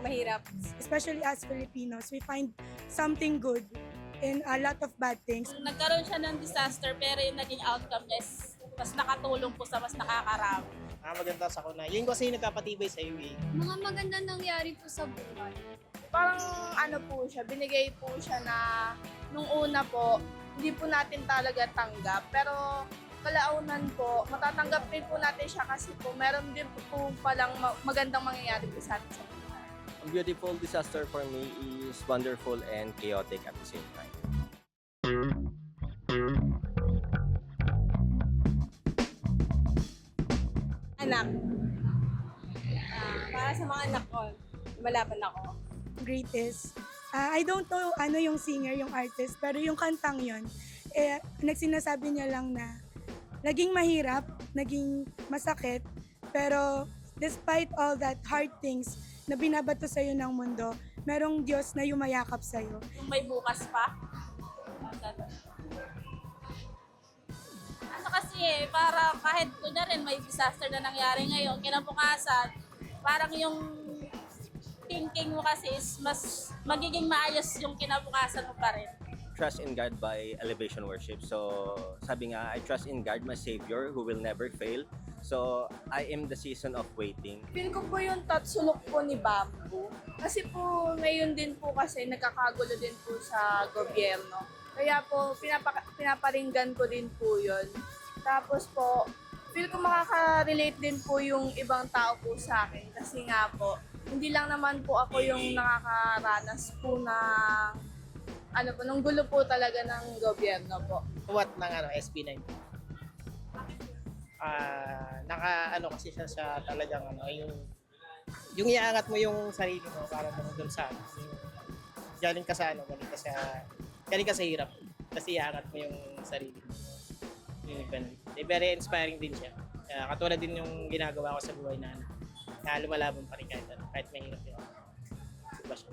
mahirap. Especially as Filipinos, we find something good in a lot of bad things. Nagkaroon siya ng disaster pero yung naging outcome is mas nakatulong po sa mas nakakarami. Maganda sa kuna. Yun kasi yung nagkapatibay sa iyo eh. Mga maganda nangyari po sa buhay. Parang ano po siya, binigay po siya na nung una po, hindi po natin talaga tanggap. Pero kalaunan po, matatanggap din po natin siya kasi po meron din po palang magandang mangyayari po sa atin sa buhay. A beautiful disaster for me is wonderful and chaotic at the same time. Anak. Para sa mga anak ko, malaban ako. Greatest. I don't know ano yung singer, yung artist, pero yung kantang yon nagsinasabi niya lang na naging mahirap, naging masakit, pero despite all that hard things na binabato sa'yo ng mundo, merong Diyos na yumayakap sa'yo. Kung may bukas pa. Ano kasi para kahit kunyari may disaster na nangyari ngayon, kinabukasan, parang yung thinking mo kasi is mas magiging maayos yung kinabukasan mo pa rin. Trust in God by elevation worship. So, sabi nga, I trust in God, my Savior, who will never fail. So, I am the season of waiting. Feel ko po yung tatsulok po ni Bamboo. Kasi po ngayon din po kasi nagkakagulo din po sa gobyerno. Kaya po pinaparinggan ko din po yun. Tapos po, feel ko makaka-relate din po yung ibang tao po sa akin. Kasi nga po, hindi lang naman po ako yung nakakaranas po ng nung gulo po talaga ng gobyerno po. What ng SB9? Kasi siya sa talagang yung iaangat mo yung sarili mo para doon sa galing ka sa galing ka sa hirap kasi iaangat mo yung sarili mo. Yung ganun. Very inspiring din siya. Katulad din yung ginagawa ko sa buhay na lumalaban pa rin kahit mahirap yun. Diba siya?